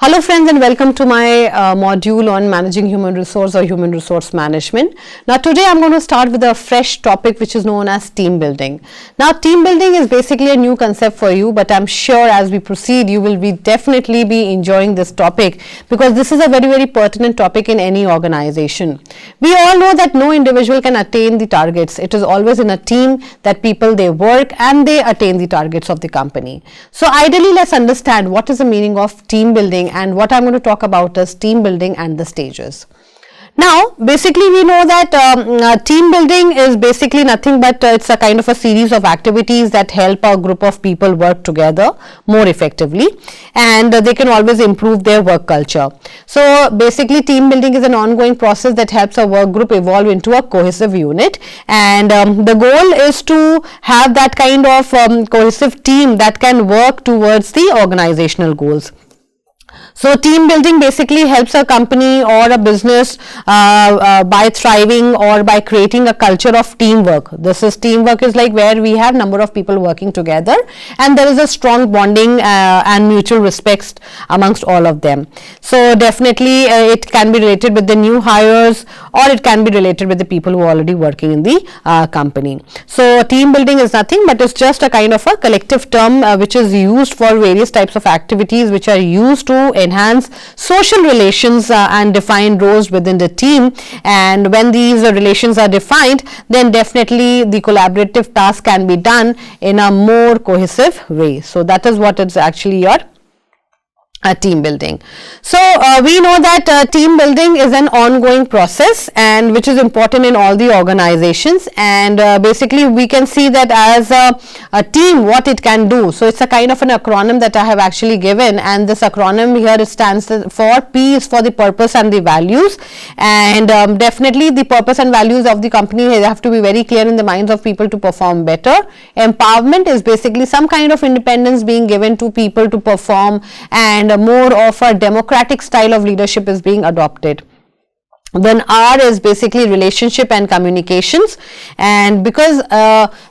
Hello friends, and welcome to my module on managing human resource or human resource management. Now today I'm going to start with a fresh topic which is known as team building. Now team building is basically a new concept for you, but I'm sure as we proceed you will definitely be enjoying this topic because this is a very pertinent topic in any organization. We all know that no individual can attain the targets. It is always in a team that people they work and they attain the targets of the company. So ideally let's understand what is the meaning of team building, and what I'm going to talk about is team building and the stages. Now basically we know that team building is basically nothing but it's a kind of a series of activities that help a group of people work together more effectively, and they can always improve their work culture. So basically team building is an ongoing process that helps a work group evolve into a cohesive unit, and the goal is to have that kind of cohesive team that can work towards the organizational goals. So team building basically helps a company or a business by thriving or by creating a culture of teamwork. Teamwork is like where we have number of people working together and there is a strong bonding and mutual respect amongst all of them. So definitely it can be related with the new hires, or it can be related with the people who are already working in the company. So team building is nothing but it's just a kind of a collective term which is used for various types of activities which are used to enhance social relations and define roles within the team. And when these relations are defined, then definitely the collaborative task can be done in a more cohesive way. So that is what is actually your team building. So we know that team building is an ongoing process and which is important in all the organizations, and basically we can see that as a team what it can do. So it's a kind of an acronym that I have actually given, and this acronym here it stands for P is for the purpose and the values, and definitely the purpose and values of the company have to be very clear in the minds of people to perform better. Empowerment is basically some kind of independence being given to people to perform, and more of a democratic style of leadership is being adopted. Then R is basically relationship and communications, and because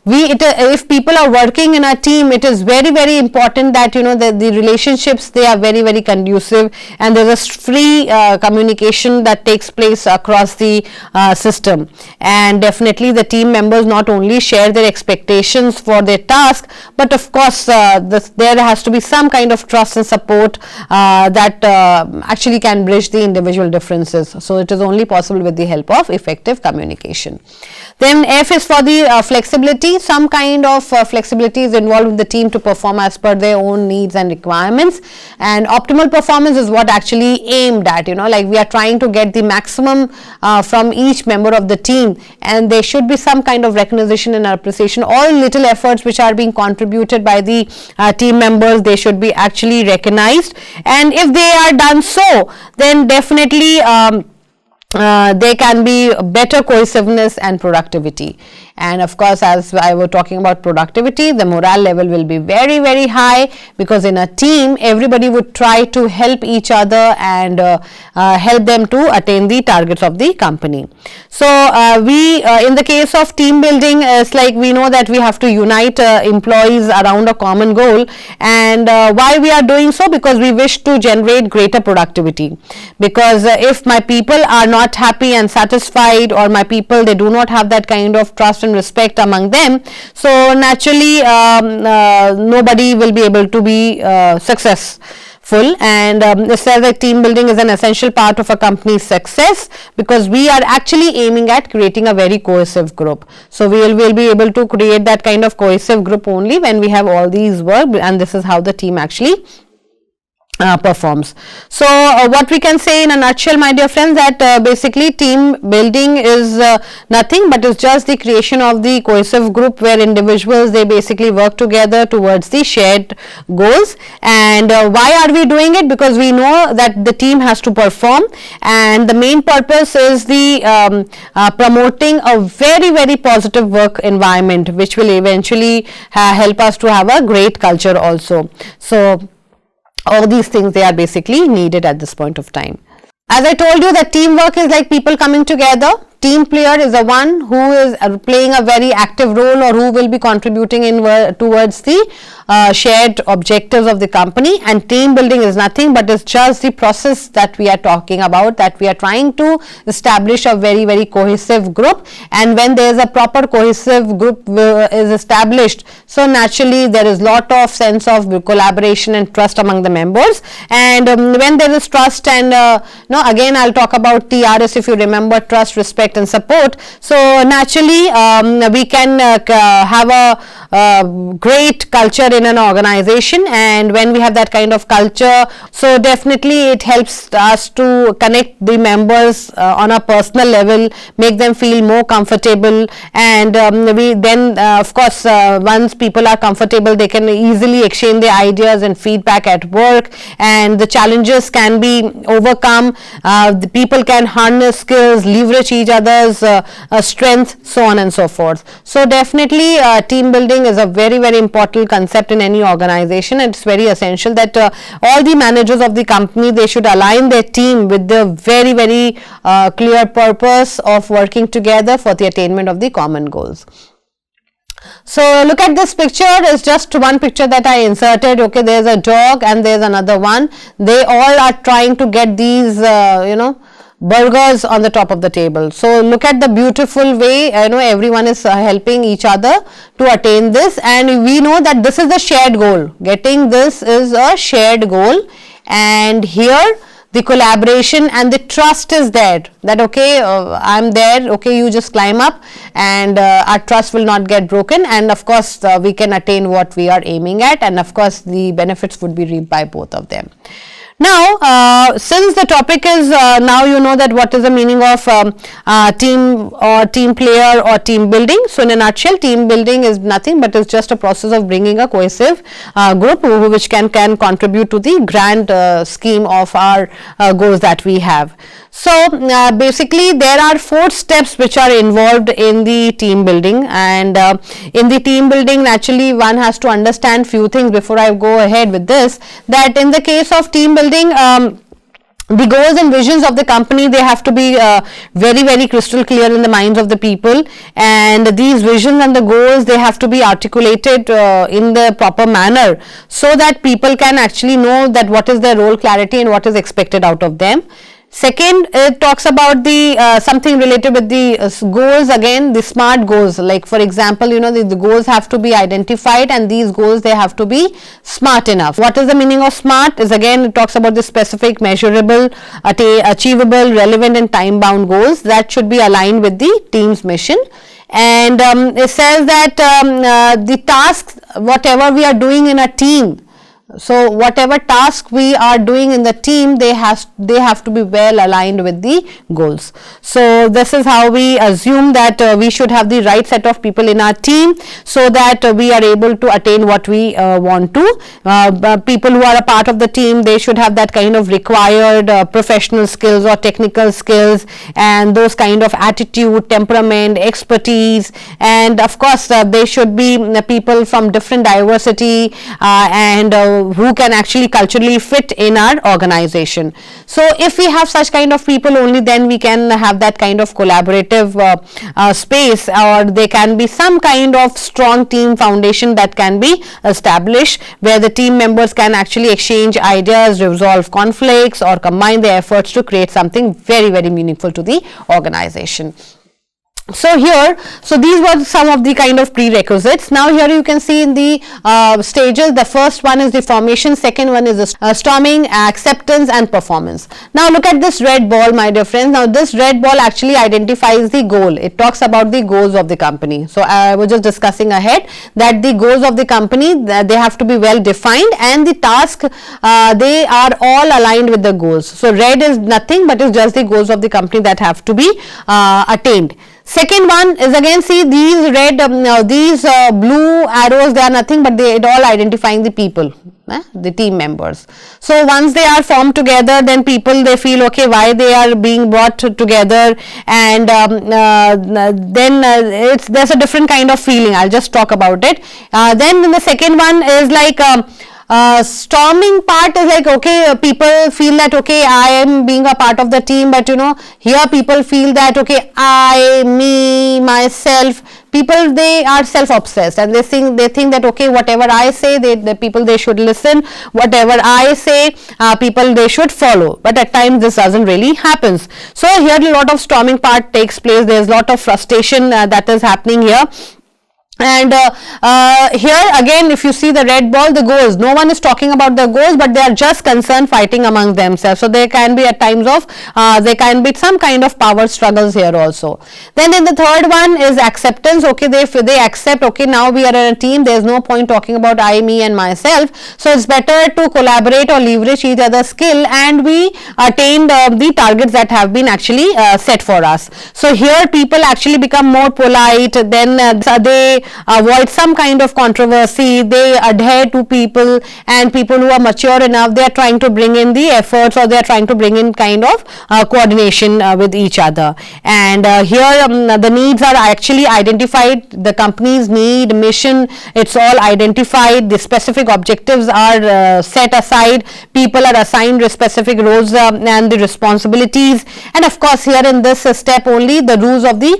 if people are working in a team, it is very important that the relationships they are very conducive, and there is free communication that takes place across the system. And definitely the team members not only share their expectations for their task, but of course there has to be some kind of trust and support that actually can bridge the individual differences. So it is only possible with the help of effective communication. Then F is for the flexibility. Some kind of flexibility is involved in the team to perform as per their own needs and requirements, and optimal performance is what actually aimed at, like we are trying to get the maximum from each member of the team, and there should be some kind of recognition and appreciation. All little efforts which are being contributed by the team members, they should be actually recognized, and if they are done so, then definitely there can be better cohesiveness and productivity. And of course, as I was talking about productivity, the morale level will be very high, because in a team everybody would try to help each other and help them to attain the targets of the company. So in the case of team building, it's like we know that we have to unite employees around a common goal, and why we are doing so? Because we wish to generate greater productivity. Because if my people are not happy and satisfied, or my people they do not have that kind of trust and respect among them, so naturally nobody will be able to be successful. And it says that team building is an essential part of a company's success, because we are actually aiming at creating a very cohesive group. So we will be able to create that kind of cohesive group only when we have all these work, and this is how the team actually performs. So what we can say in a nutshell, my dear friends, that basically team building is nothing but it's just the creation of the cohesive group where individuals they basically work together towards the shared goals. And why are we doing it? Because we know that the team has to perform, and the main purpose is the promoting a very positive work environment, which will eventually help us to have a great culture also. So all these things they are basically needed at this point of time. As I told you that teamwork is like people coming together, team player is the one who is playing a very active role, or who will be contributing towards the shared objectives of the company, and team building is nothing but it's just the process that we are talking about, that we are trying to establish a very, very cohesive group. And when there is a proper cohesive group is established, so naturally there is lot of sense of collaboration and trust among the members. And when there is trust, and no, again I'll talk about TRS, if you remember, trust, respect and support. So naturally we can have a great culture in an organization, and when we have that kind of culture, so definitely it helps us to connect the members on a personal level, make them feel more comfortable. And we then of course once people are comfortable, they can easily exchange their ideas and feedback at work, and the challenges can be overcome. The people can harness skills, leverage each other's strength, so on and so forth. So definitely team building is a very, very important concept in any organization, and it's very essential that all the managers of the company, they should align their team with the very, very clear purpose of working together for the attainment of the common goals. So look at this picture. It's just one picture that I inserted. Okay, there's a dog and there's another one. They all are trying to get these burgers on the top of the table. So look at the beautiful way, everyone is helping each other to attain this, and we know that this is the shared goal. Getting this is a shared goal, and here the collaboration and the trust is there, that okay, I'm there, okay, you just climb up, and our trust will not get broken, and of course we can attain what we are aiming at, and of course the benefits would be reaped by both of them. Now, since the topic is now you know that what is the meaning of team or team player or team building. So in a nutshell, team building is nothing but it's just a process of bringing a cohesive group which can contribute to the grand scheme of our goals that we have. So basically there are 4 steps which are involved in the team building, and in the team building naturally one has to understand few things before I go ahead with this, that in the case of team building, the goals and visions of the company, they have to be very, very crystal clear in the minds of the people, and these visions and the goals, they have to be articulated in the proper manner, so that people can actually know that what is their role clarity and what is expected out of them. Second, it talks about the something related with the goals, again the SMART goals, like for example the goals have to be identified, and these goals, they have to be smart enough. What is the meaning of SMART is, again it talks about the specific, measurable, achievable, relevant and time bound goals that should be aligned with the team's mission. And it says that the tasks, whatever we are doing in a team, so whatever task we are doing in the team, they have to be well aligned with the goals. So this is how we assume that we should have the right set of people in our team, so that we are able to attain what we want to. People who are a part of the team, they should have that kind of required professional skills or technical skills, and those kind of attitude, temperament, expertise, and of course they should be people from different diversity and who can actually culturally fit in our organization. So if we have such kind of people, only then we can have that kind of collaborative space, or there can be some kind of strong team foundation that can be established, where the team members can actually exchange ideas, resolve conflicts, or combine their efforts to create something very, very meaningful to the organization. So here, so these were some of the kind of prerequisites. Now here you can see in the stages, the first one is the formation, second one is the storming, acceptance and performance. Now look at this red ball, my dear friends. Now this red ball actually identifies the goal. It talks about the goals of the company. So I was just discussing ahead that the goals of the company, they have to be well defined, and the task, they are all aligned with the goals. So red is nothing but is just the goals of the company that have to be attained. Second one is, again see these red, these blue arrows, they are nothing but it all identifying the people, the team members. So once they are formed together, then people, they feel okay why they are being brought together, and then there's a different kind of feeling. I'll just talk about it. Then the second one is like Storming part is like, okay, people feel that, okay, I am being a part of the team, but here people feel that, okay, I, me, myself, people, they are self-obsessed, and they think that, okay, whatever I say, the people, they should listen, whatever I say, people, they should follow. But at times this doesn't really happens. So here a lot of storming part takes place. There's a lot of frustration that is happening here. And here again, if you see the red ball, the goals, no one is talking about the goals, but they are just concerned fighting among themselves. So there can be at times of there can be some kind of power struggles here also. Then in the third one is acceptance. Okay, they accept, okay, now we are in a team, there is no point talking about I, me and myself. So it's better to collaborate or leverage each other's skill, and we attain the targets that have been actually set for us. So here people actually become more polite, then they avoid some kind of controversy, they adhere to people, and people who are mature enough, they are trying to bring in the efforts, or they are trying to bring in kind of coordination with each other. And here the needs are actually identified, the company's need, mission, it's all identified, the specific objectives are set aside, people are assigned specific roles and the responsibilities, and of course here in this step only the rules of the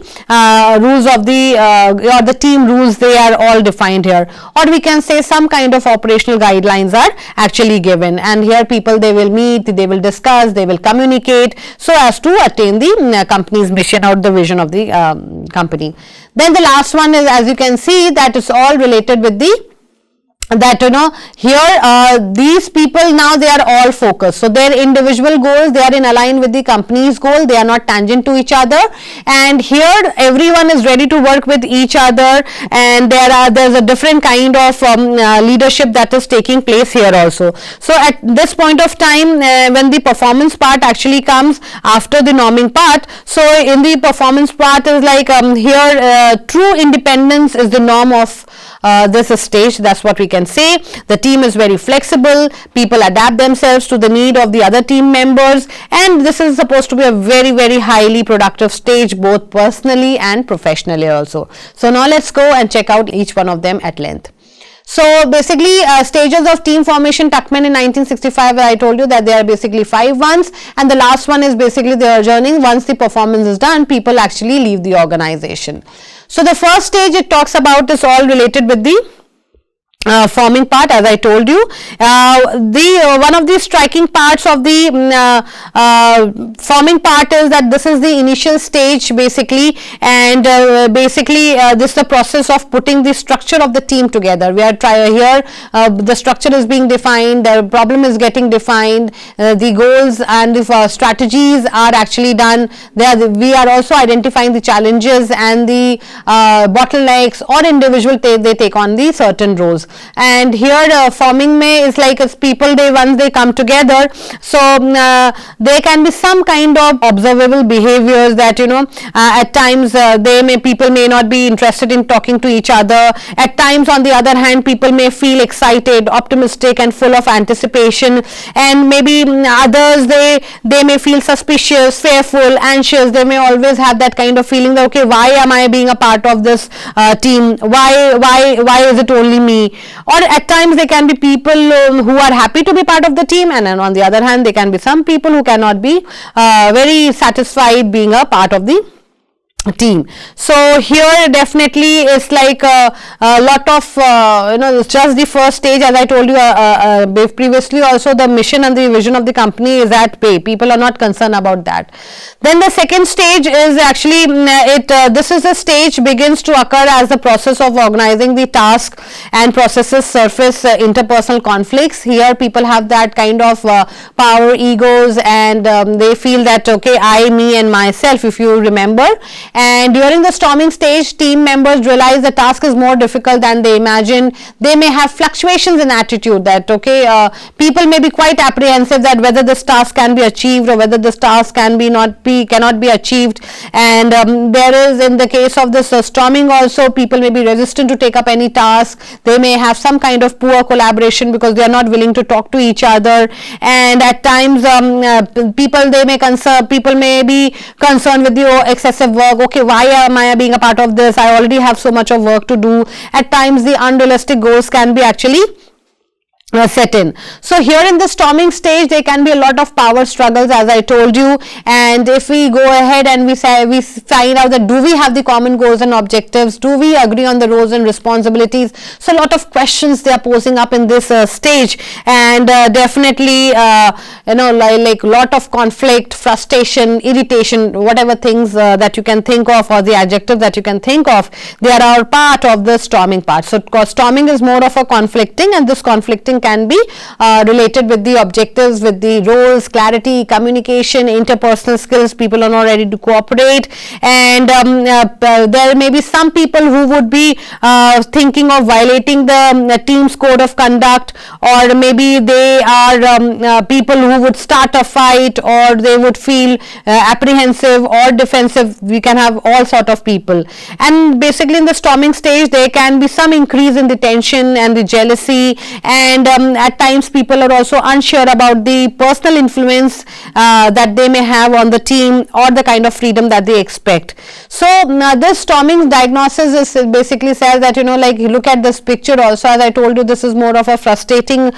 or the team rules, they are all defined here, or we can say some kind of operational guidelines are actually given, and here people, they will meet, they will discuss, they will communicate so as to attain the company's mission or the vision of the company. Then the last one is, as you can see, that is all related with the here these people, now they are all focused, so their individual goals, they are in align with the company's goal, they are not tangent to each other, and here everyone is ready to work with each other, and there's a different kind of leadership that is taking place here also. So at this point of time, when the performance part actually comes after the norming part, so in the performance part is like here true independence is the norm of this stage, that's what we can say. The team is very flexible, people adapt themselves to the need of the other team members, and this is supposed to be a very, very highly productive stage, both personally and professionally also. So now let's go and check out each one of them at length. So basically stages of team formation, Tuckman in 1965, I told you that there are basically 5 ones, and the last one is basically the adjourning. Once the performance is done, people actually leave the organization. So the first stage it talks about is all related with the forming part, as I told you. One of the striking parts of the forming part is that this is the initial stage basically, and this is the process of putting the structure of the team together. We are here the structure is being defined, the problem is getting defined, the goals and the strategies are actually done. We are also identifying the challenges and the bottlenecks, or individual they take on the certain roles. And here forming is like as people, once they come together, so there can be some kind of observable behaviors that at times people may not be interested in talking to each other. At times, on the other hand, people may feel excited, optimistic and full of anticipation, and maybe others they may feel suspicious, fearful, anxious. They may always have that kind of feeling that, okay, why am I being a part of this team? Why is it only me? Or at times there can be people who are happy to be part of the team, and then on the other hand there can be some people who cannot be very satisfied being a part of the team. So here definitely it's like a lot of it's just the first stage, as I told you previously also. The mission and the vision of the company is at pay. People are not concerned about that. Then the second stage is actually this is the stage begins to occur as the process of organizing the task and processes surface interpersonal conflicts. Here people have that kind of power, egos, and they feel that, okay, I, me and myself, if you remember. And during the storming stage, team members realize the task is more difficult than they imagine. They may have fluctuations in attitude that, okay, people may be quite apprehensive that whether this task can be achieved or whether this task cannot be achieved. And there is, in the case of this storming also, people may be resistant to take up any task. They may have some kind of poor collaboration because they are not willing to talk to each other. And at times people may be concerned with the excessive work. Okay, why am I being a part of this? I already have so much of work to do. At times the unrealistic goals can be actually set in. So here in the storming stage, there can be a lot of power struggles, as I told you, and if we go ahead and we find out that do we have the common goals and objectives, do we agree on the roles and responsibilities. So a lot of questions they are posing up in this stage, and definitely like lot of conflict, frustration, irritation, whatever things that you can think of, or the adjective that you can think of, they are part of the storming part. So storming is more of a conflicting, and this conflicting can be related with the objectives, with the roles, clarity, communication, interpersonal skills. People are not ready to cooperate, and there may be some people who would be thinking of violating the team's code of conduct, or maybe they are people who would start a fight, or they would feel apprehensive or defensive. We can have all sort of people, and basically in the storming stage there can be some increase in the tension and the jealousy, and at times people are also unsure about the personal influence that they may have on the team, or the kind of freedom that they expect. So this storming diagnosis is basically says that, like you look at this picture also, as I told you, this is more of a frustrating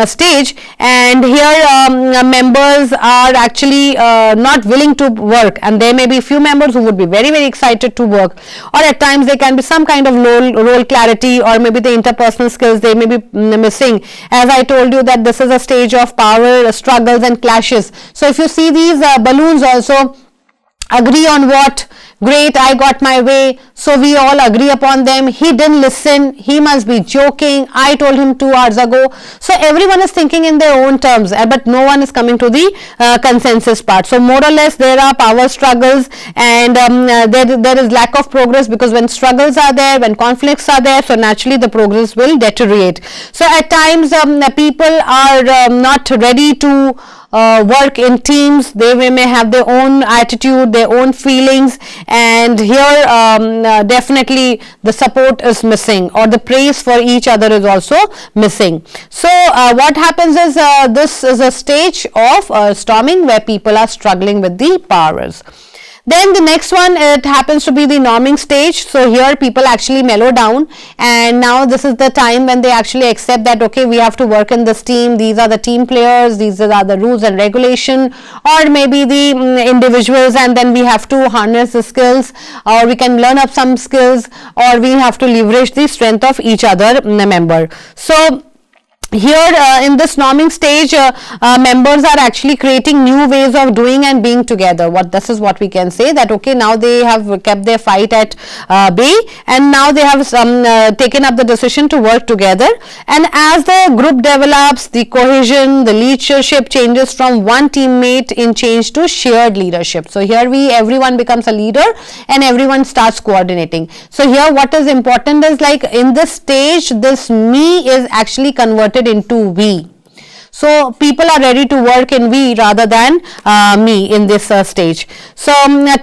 stage, and here members are actually not willing to work, and there may be few members who would be very, very excited to work, or at times there can be some kind of role clarity, or maybe the interpersonal skills they may be missing. As I told you that this is a stage of power struggles and clashes. So if you see these balloons also, agree on what? Great, I got my way, so we all agree upon them. He didn't listen, he must be joking, I told him 2 hours ago. So everyone is thinking in their own terms, but no one is coming to the consensus part. So more or less there are power struggles, and there is lack of progress, because when struggles are there, when conflicts are there, so naturally the progress will deteriorate. So at times people are not ready to work in teams. They may have their own attitude, their own feelings, and here definitely the support is missing, or the praise for each other is also missing. So what happens is this is a stage of storming where people are struggling with the powers. Then the next one, it happens to be the norming stage. So here people actually mellow down, and now this is the time when they actually accept that, okay, we have to work in this team, these are the team players, these are the rules and regulation, or maybe the individuals, and then we have to harness the skills, or we can learn up some skills, or we have to leverage the strength of each other member. So here in this norming stage, members are actually creating new ways of doing and being together. This is what we can say, that okay, now they have kept their fight at bay, and now they have taken up the decision to work together. And as the group develops, the cohesion, the leadership changes from one teammate in change to shared leadership. So here everyone becomes a leader, and everyone starts coordinating. So here what is important is, like in this stage, this me is actually converted into we. So people are ready to work in we rather than me in this stage. So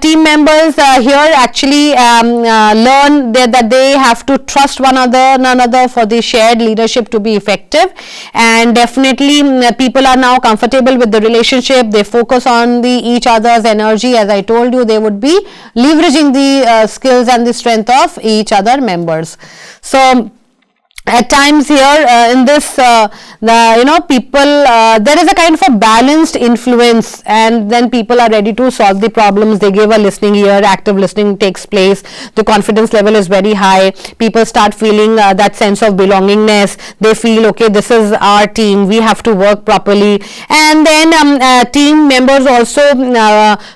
team members here actually learn that they have to trust one another for the shared leadership to be effective, and definitely people are now comfortable with the relationship. They focus on each other's energy. As I told you, they would be leveraging the skills and the strength of each other members. So at times here in this people there is a kind of a balanced influence, and then people are ready to solve the problems. They give a listening ear, active listening takes place, the confidence level is very high, people start feeling that sense of belongingness. They feel, okay, this is our team, we have to work properly. And then team members also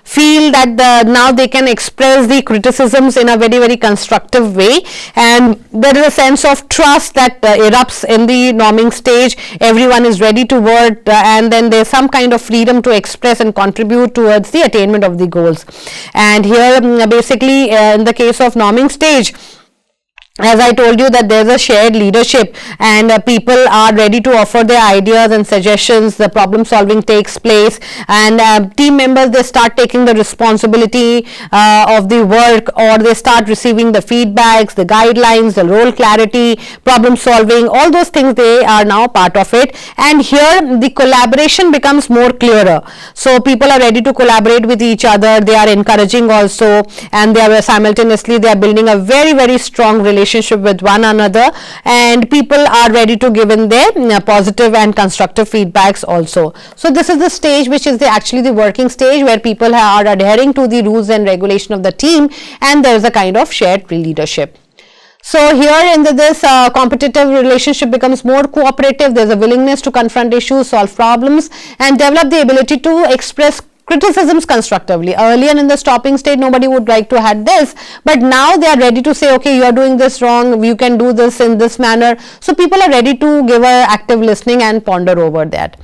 feel that now they can express the criticisms in a very, very constructive way, and there is a sense of trust that erupts in the norming stage. Everyone is ready to work, and then there's some kind of freedom to express and contribute towards the attainment of the goals. And here basically in the case of norming stage, as I told you, that there's a shared leadership, and people are ready to offer their ideas and suggestions. The problem solving takes place, and team members, they start taking the responsibility of the work, or they start receiving the feedbacks, the guidelines, the role clarity, problem solving, all those things, they are now part of it. And here the collaboration becomes more clearer. So people are ready to collaborate with each other. They are encouraging also, and they are simultaneously they are building a very, very strong relationship relationship with one another, and people are ready to give in their positive and constructive feedbacks also. So this is the stage which is actually the working stage, where people are adhering to the rules and regulation of the team, and there is a kind of shared leadership. So here in this competitive relationship becomes more cooperative. There's a willingness to confront issues, solve problems, and develop the ability to express criticisms constructively. Earlier in the stopping state, nobody would like to have this, but now they are ready to say, okay, you are doing this wrong, you can do this in this manner. So people are ready to give a active listening and ponder over that.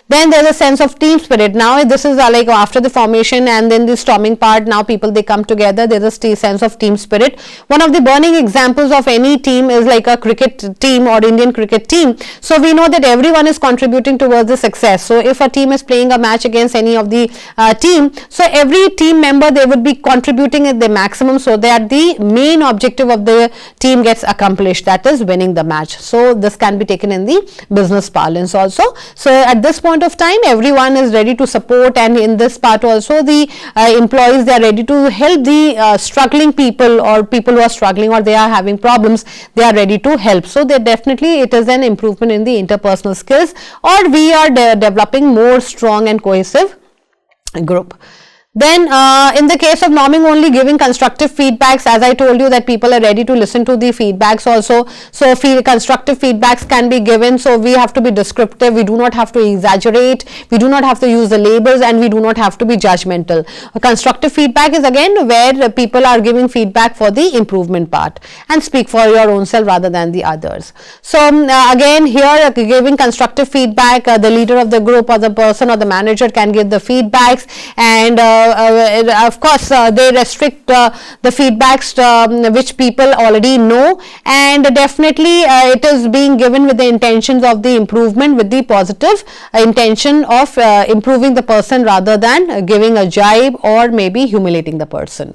Then there's a sense of team spirit. Now this is like after the formation and then the storming part, now people, they come together, there's a sense of team spirit. One of the burning examples of any team is like a cricket team or Indian cricket team. So we know that everyone is contributing towards the success. So if a team is playing a match against any of the team, so every team member, they would be contributing at the maximum so that the main objective of the team gets accomplished, that is winning the match. So this can be taken in the business parlance also. So at this point of time, everyone is ready to support, and in this part also the employees, they are ready to help the struggling people, or people who are struggling or they are having problems, they are ready to help. So they definitely, it is an improvement in the interpersonal skills, or we are developing more strong and cohesive group. Then in the case of norming only, giving constructive feedbacks, as I told you that people are ready to listen to the feedbacks also. So constructive feedbacks can be given. So we have to be descriptive. We do not have to exaggerate. We do not have to use the labels, and we do not have to be judgmental. Constructive feedback is again where people are giving feedback for the improvement part, and speak for your own self rather than the others. So again here, giving constructive feedback, the leader of the group or the person or the manager can give the feedbacks, and of course they restrict the feedbacks which people already know, and definitely it is being given with the intentions of the improvement, with the positive intention of improving the person rather than giving a jibe or maybe humiliating the person.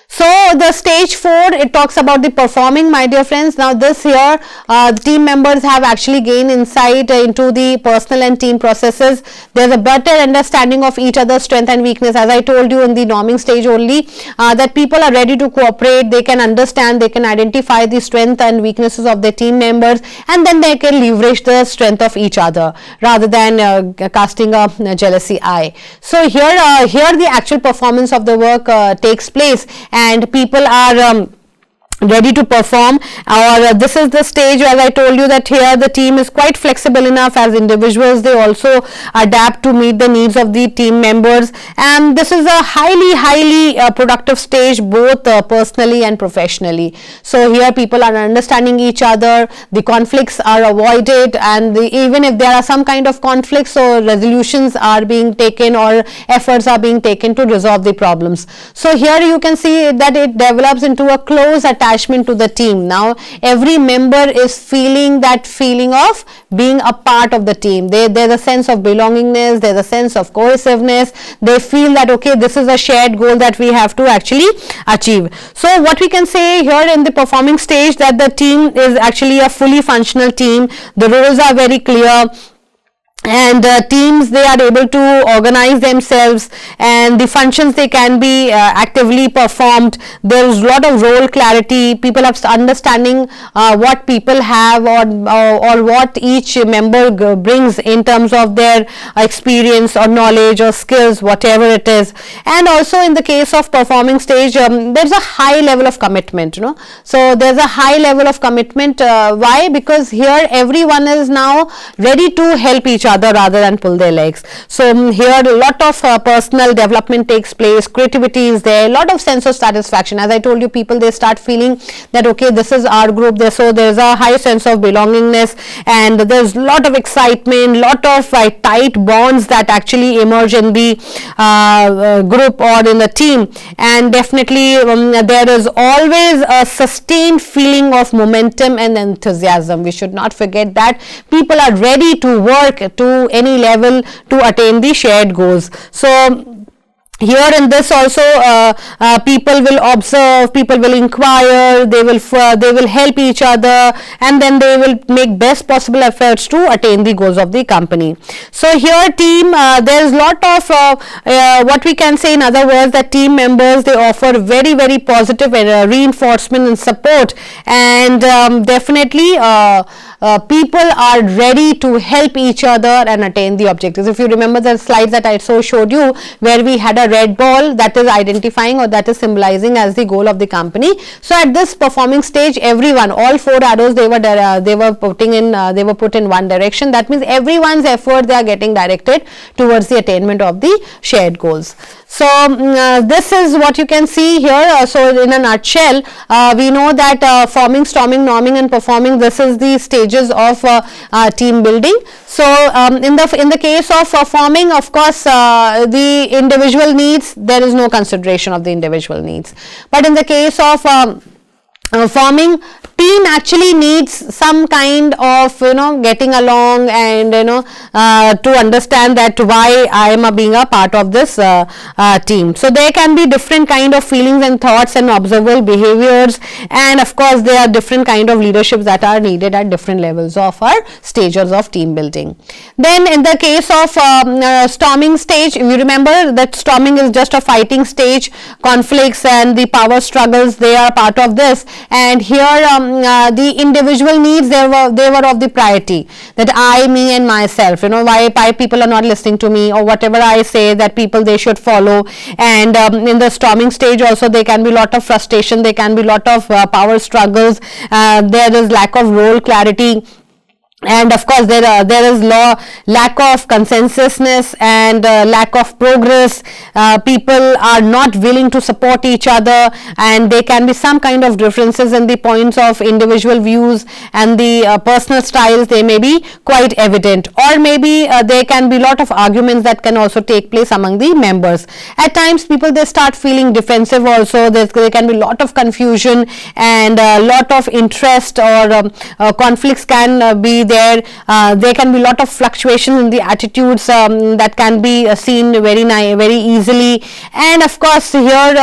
So the stage 4, it talks about the performing, my dear friends. Now this here, the team members have actually gained insight into the personal and team processes. There's a better understanding of each other's strength and weakness. As I told you in the norming stage only, that people are ready to cooperate, they can understand, they can identify the strength and weaknesses of their team members, and then they can leverage the strength of each other rather than casting a jealousy eye. So here the actual performance of the work takes place, and people are ready to perform. Or this is the stage, as I told you, that here the team is quite flexible enough. As individuals, they also adapt to meet the needs of the team members, and this is a highly productive stage, both personally and professionally. So here people are understanding each other, the conflicts are avoided, and even if there are some kind of conflicts, so resolutions are being taken or efforts are being taken to resolve the problems. So here you can see that it develops into a close attachment to the team. Now every member is feeling that feeling of being a part of the team. There's a sense of belongingness, there's a sense of cohesiveness. They feel that okay, this is a shared goal that we have to actually achieve. So what we can say here in the performing stage, that the team is actually a fully functional team. The roles are very clear, and teams, they are able to organize themselves, and the functions, they can be actively performed. There is a lot of role clarity. People have understanding what people have, or what each member brings in terms of their experience or knowledge or skills, whatever it is. And also in the case of performing stage, there's a high level of commitment, you know. So there's a high level of commitment. Why? Because here everyone is now ready to help each other rather than pull their legs. So here a lot of personal development takes place, creativity is there, a lot of sense of satisfaction. As I told you, people, they start feeling that okay, this is our group, so there's a high sense of belongingness, and there's a lot of excitement, lot of tight bonds that actually emerge in the group or in the team. And definitely there is always a sustained feeling of momentum and enthusiasm. We should not forget that people are ready to work to any level to attain the shared goals. So here in this also people will observe, people will inquire, they will help each other, and then they will make best possible efforts to attain the goals of the company. So here team, there is lot of what we can say in other words, that team members, they offer very very positive reinforcement and support, and definitely people are ready to help each other and attain the objectives. If you remember the slides that I showed you, where we had a red ball that is identifying or that is symbolizing as the goal of the company. So at this performing stage, everyone, all 4 arrows, they were put in one direction. That means everyone's effort, they are getting directed towards the attainment of the shared goals. So this is what you can see here. So in a nutshell, we know that forming, storming, norming and performing, this is the stages of team building. So in the case of forming, of course, the individual needs, there is no consideration of the individual needs. But in the case of forming, team actually needs some kind of getting along, and to understand that why I am being a part of this team. So there can be different kind of feelings and thoughts and observable behaviors, and of course there are different kind of leaderships that are needed at different levels of our stages of team building. Then in the case of storming stage, you remember that storming is just a fighting stage. Conflicts and the power struggles, they are part of this, and here the individual needs, they were of the priority, that I, me and myself, why people are not listening to me, or whatever I say, that people, they should follow. And in the storming stage also, there can be lot of frustration, there can be lot of power struggles, there is lack of role clarity, and of course there is lack of consensusness and lack of progress. People are not willing to support each other, and there can be some kind of differences in the points of individual views, and the personal styles, they may be quite evident, or maybe there can be lot of arguments that can also take place among the members. At times people, they start feeling defensive also. There can be lot of confusion, and lot of interest or conflicts can be there. There can be lot of fluctuations in the attitudes that can be seen very easily, and of course here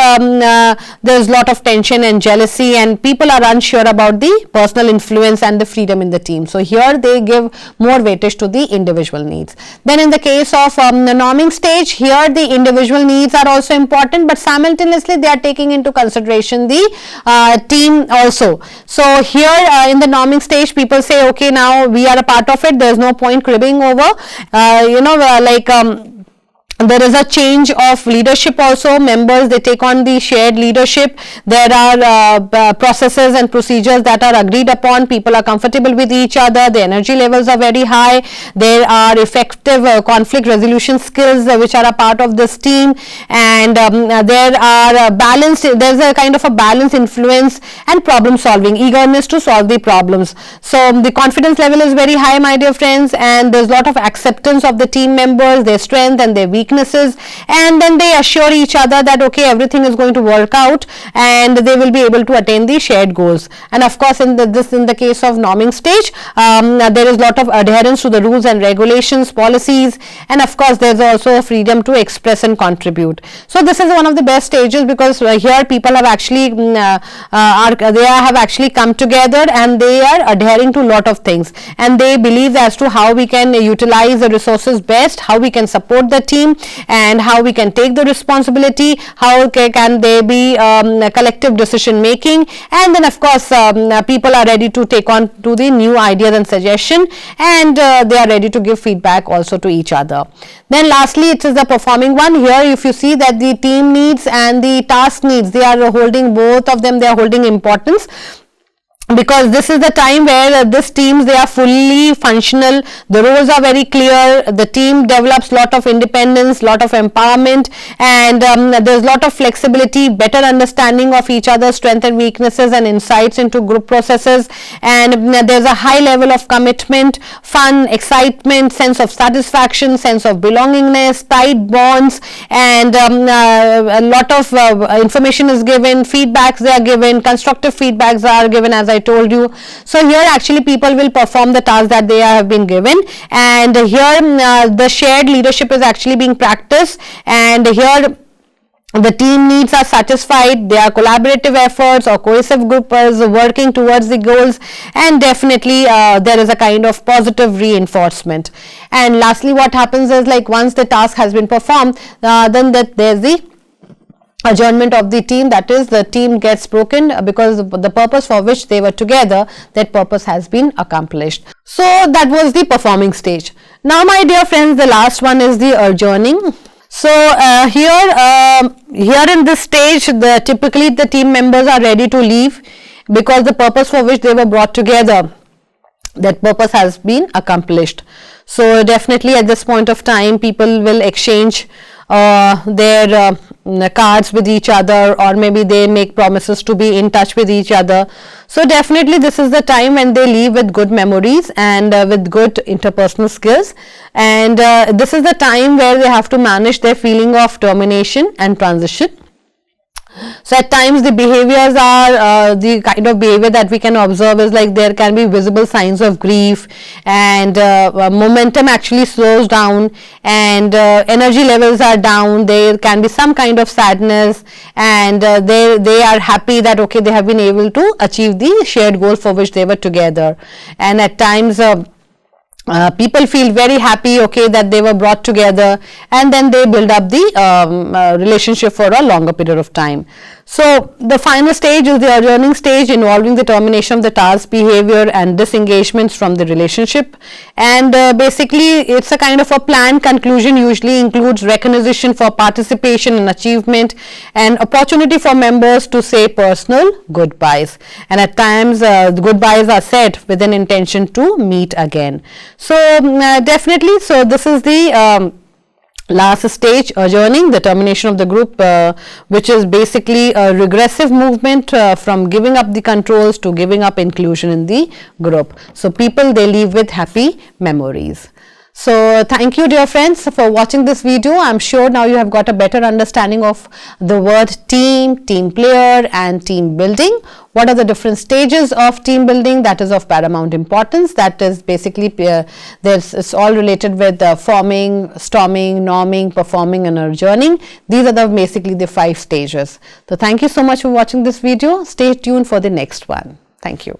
there is lot of tension and jealousy, and people are unsure about the personal influence and the freedom in the team. So here they give more weightage to the individual needs. Then in the case of the norming stage, here the individual needs are also important, but simultaneously they are taking into consideration the team also. So here in the norming stage, people say, okay, now we are a part of it, there is no point cribbing over, there is a change of leadership also. Members, they take on the shared leadership. There are processes and procedures that are agreed upon. People are comfortable with each other. The energy levels are very high. There are effective conflict resolution skills which are a part of this team, and there are balanced. There is a kind of a balanced influence and problem solving, eagerness to solve the problems. So the confidence level is very high, my dear friends, and there is a lot of acceptance of the team members, their strength and their weaknesses, and then they assure each other that okay, everything is going to work out, and they will be able to attain the shared goals. And of course in the case of norming stage, there is lot of adherence to the rules and regulations, policies, and of course there is also a freedom to express and contribute. So this is one of the best stages, because here people have actually have actually come together, and they are adhering to lot of things, and they believe as to how we can utilize the resources best, how we can support the team, and how we can take the responsibility, how can there be collective decision making, and then of course people are ready to take on to the new ideas and suggestion, and they are ready to give feedback also to each other. Then lastly, it is the performing one. Here if you see that the team needs and the task needs, they are holding, both of them, they are holding importance, because this is the time where this teams, they are fully functional, the roles are very clear, the team develops lot of independence, lot of empowerment, and there is lot of flexibility, better understanding of each other's strengths and weaknesses, and insights into group processes, and there is a high level of commitment, fun, excitement, sense of satisfaction, sense of belongingness, tight bonds, and a lot of information is given, feedbacks they are given, constructive feedbacks are given, as I told you. So here actually people will perform the task that they have been given, and here the shared leadership is actually being practiced, and here the team needs are satisfied, there are collaborative efforts or cohesive group is working towards the goals, and definitely there is a kind of positive reinforcement. And lastly, what happens is, like, once the task has been performed, then there's the adjournment of the team, that is, the team gets broken because the purpose for which they were together, that purpose has been accomplished. So that was the performing stage. Now, my dear friends, the last one is the adjourning. So here in this stage, typically the team members are ready to leave because the purpose for which they were brought together, that purpose has been accomplished. So definitely at this point of time, people will exchange their cards with each other, or maybe they make promises to be in touch with each other. So definitely this is the time when they leave with good memories and with good interpersonal skills, and this is the time where they have to manage their feeling of termination and transition. So at times the behaviors are the kind of behavior that we can observe is like there can be visible signs of grief, and momentum actually slows down, and energy levels are down. There can be some kind of sadness, and they are happy that okay, they have been able to achieve the shared goal for which they were together. And at times people feel very happy, okay, that they were brought together, and then they build up the relationship for a longer period of time. So the final stage is the adjourning stage, involving the termination of the task, behavior, and disengagements from the relationship. And basically it's a kind of a planned conclusion, usually includes recognition for participation and achievement, and opportunity for members to say personal goodbyes. And at times the goodbyes are said with an intention to meet again. So definitely, so this is the last stage, adjourning, the termination of the group, which is basically a regressive movement from giving up the controls to giving up inclusion in the group. So people, they leave with happy memories. So thank you, dear friends, for watching this video. I'm sure now you have got a better understanding of the word team, team player, and team building. What are the different stages of team building that is of paramount importance? That is basically it's all related with forming, storming, norming, performing, and adjourning. These are basically the 5 stages. So thank you so much for watching this video. Stay tuned for the next one. Thank you.